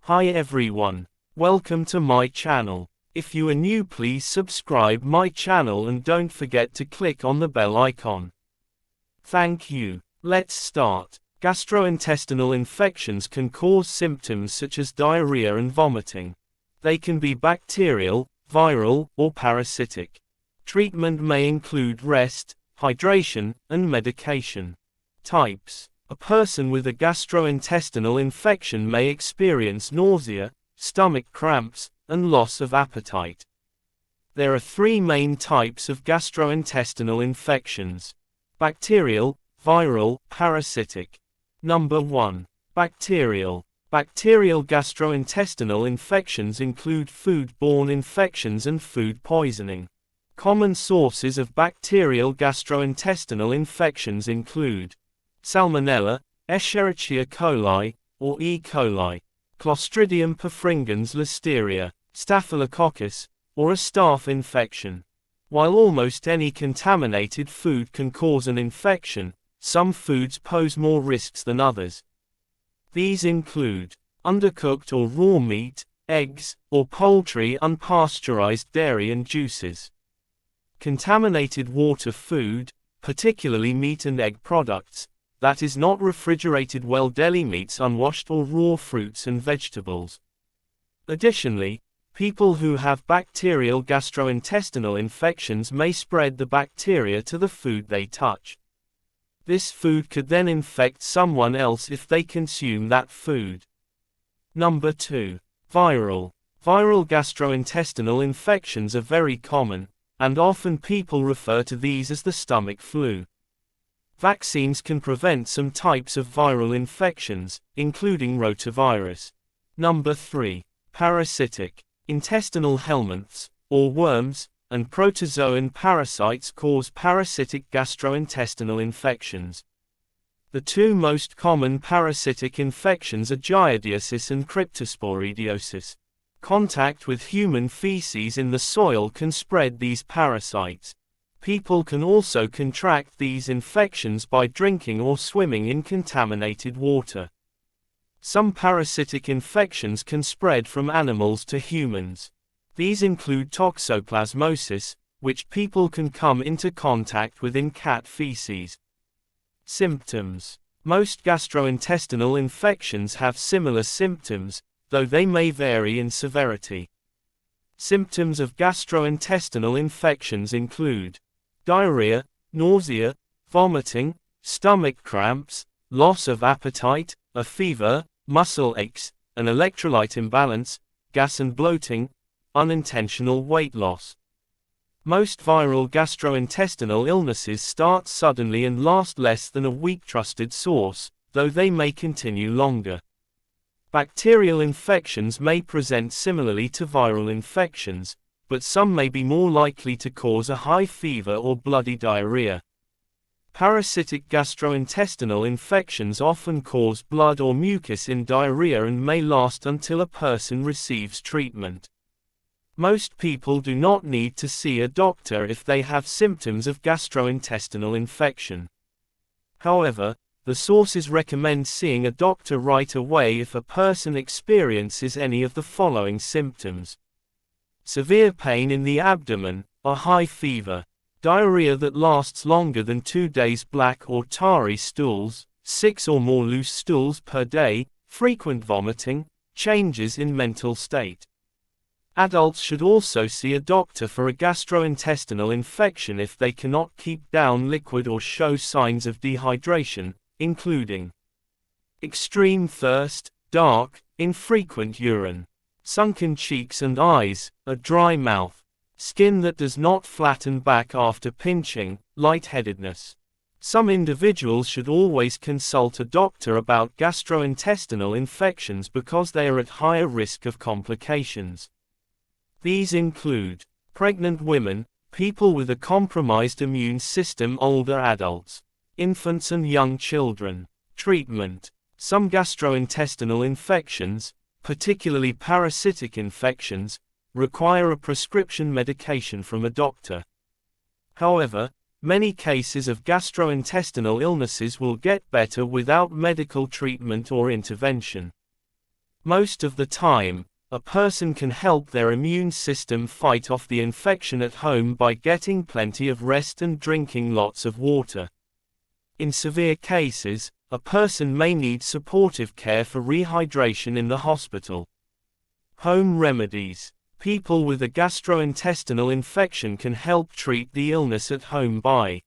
Hi everyone. Welcome to my channel. If you are new, please subscribe my channel and don't forget to click on the bell icon. Thank you. Let's start. Gastrointestinal infections can cause symptoms such as diarrhea and vomiting. They can be bacterial, viral, or parasitic. Treatment may include rest, hydration, and medication. Types. A person with a gastrointestinal infection may experience nausea, stomach cramps, and loss of appetite. There are three main types of gastrointestinal infections: bacterial, viral, parasitic. Number 1. Bacterial. Bacterial gastrointestinal infections include food-borne infections and food poisoning. Common sources of bacterial gastrointestinal infections include Salmonella, Escherichia coli, or E. coli, Clostridium perfringens, Listeria, Staphylococcus, or a staph infection. While almost any contaminated food can cause an infection, some foods pose more risks than others. These include undercooked or raw meat, eggs, or poultry, unpasteurized dairy and juices. Contaminated water food, particularly meat and egg products, that is not refrigerated well, deli meats, unwashed, or raw fruits and vegetables. Additionally, people who have bacterial gastrointestinal infections may spread the bacteria to the food they touch. This food could then infect someone else if they consume that food. Number 2. Viral. Viral gastrointestinal infections are very common, and often people refer to these as the stomach flu. Vaccines can prevent some types of viral infections, including rotavirus. Number 3. Parasitic. Intestinal helminths, or worms, and protozoan parasites cause parasitic gastrointestinal infections. The two most common parasitic infections are giardiasis and cryptosporidiosis. Contact with human feces in the soil can spread these parasites. People can also contract these infections by drinking or swimming in contaminated water. Some parasitic infections can spread from animals to humans. These include toxoplasmosis, which people can come into contact with in cat feces. Symptoms. Most gastrointestinal infections have similar symptoms, though they may vary in severity. Symptoms of gastrointestinal infections include diarrhea, nausea, vomiting, stomach cramps, loss of appetite, a fever, muscle aches, an electrolyte imbalance, gas and bloating, unintentional weight loss. Most viral gastrointestinal illnesses start suddenly and last less than a week. Trusted source, though they may continue longer. Bacterial infections may present similarly to viral infections, but some may be more likely to cause a high fever or bloody diarrhea. Parasitic gastrointestinal infections often cause blood or mucus in diarrhea and may last until a person receives treatment. Most people do not need to see a doctor if they have symptoms of gastrointestinal infection. However, the sources recommend seeing a doctor right away if a person experiences any of the following symptoms: severe pain in the abdomen, a high fever, diarrhea that lasts longer than 2 days, black or tarry stools, 6 or more loose stools per day, frequent vomiting, changes in mental state. Adults should also see a doctor for a gastrointestinal infection if they cannot keep down liquid or show signs of dehydration, including extreme thirst, dark, infrequent urine, sunken cheeks and eyes, a dry mouth, skin that does not flatten back after pinching, lightheadedness. Some individuals should always consult a doctor about gastrointestinal infections because they are at higher risk of complications. These include pregnant women, people with a compromised immune system, older adults, infants and young children. Treatment. Some gastrointestinal infections, particularly parasitic infections, require a prescription medication from a doctor. However, many cases of gastrointestinal illnesses will get better without medical treatment or intervention. Most of the time, a person can help their immune system fight off the infection at home by getting plenty of rest and drinking lots of water. In severe cases, a person may need supportive care for rehydration in the hospital. Home remedies. People with a gastrointestinal infection can help treat the illness at home by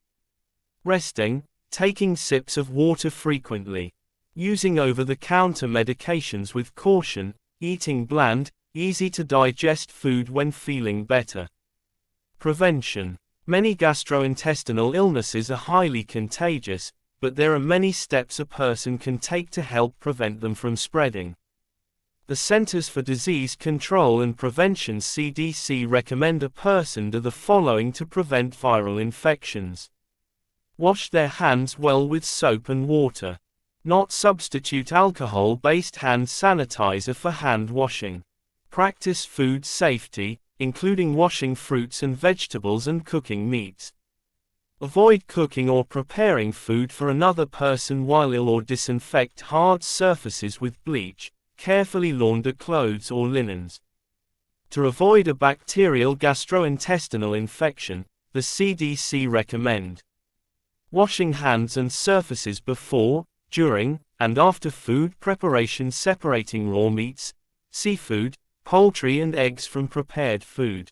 resting, taking sips of water frequently, using over-the-counter medications with caution, eating bland, easy-to-digest food when feeling better. Prevention. Many gastrointestinal illnesses are highly contagious, but there are many steps a person can take to help prevent them from spreading. The Centers for Disease Control and Prevention (CDC) recommend a person do the following to prevent viral infections. Wash their hands well with soap and water. Not substitute alcohol-based hand sanitizer for hand washing. Practice food safety, including washing fruits and vegetables and cooking meats. Avoid cooking or preparing food for another person while ill, or disinfect hard surfaces with bleach. Carefully launder clothes or linens. To avoid a bacterial gastrointestinal infection, the CDC recommend washing hands and surfaces before, during, and after food preparation, separating raw meats, seafood, poultry and eggs from prepared food.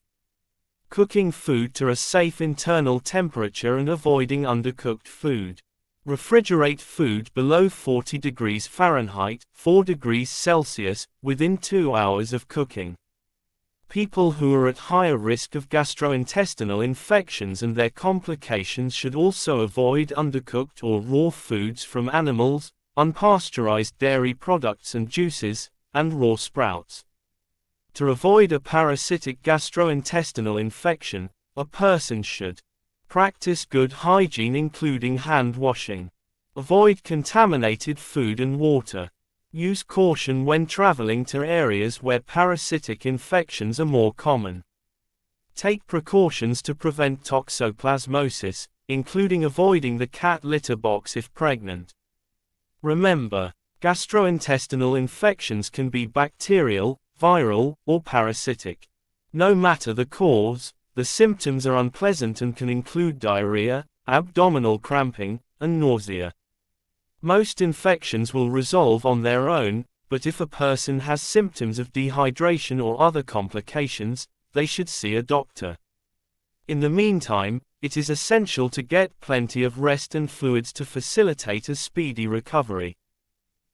Cooking food to a safe internal temperature and avoiding undercooked food. Refrigerate food below 40 degrees Fahrenheit, 4 degrees Celsius, within 2 hours of cooking. People who are at higher risk of gastrointestinal infections and their complications should also avoid undercooked or raw foods from animals, unpasteurized dairy products and juices, and raw sprouts. To avoid a parasitic gastrointestinal infection, a person should practice good hygiene, including hand washing. Avoid contaminated food and water. Use caution when traveling to areas where parasitic infections are more common. Take precautions to prevent toxoplasmosis, including avoiding the cat litter box if pregnant. Remember, gastrointestinal infections can be bacterial, viral, or parasitic. No matter the cause, the symptoms are unpleasant and can include diarrhea, abdominal cramping, and nausea. Most infections will resolve on their own, but if a person has symptoms of dehydration or other complications, they should see a doctor. In the meantime, it is essential to get plenty of rest and fluids to facilitate a speedy recovery.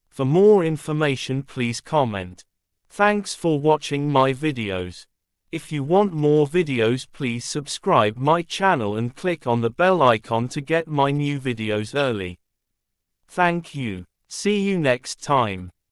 For more information, please comment. Thanks for watching my videos. If you want more videos, please subscribe my channel and click on the bell icon to get my new videos early. Thank you. See you next time.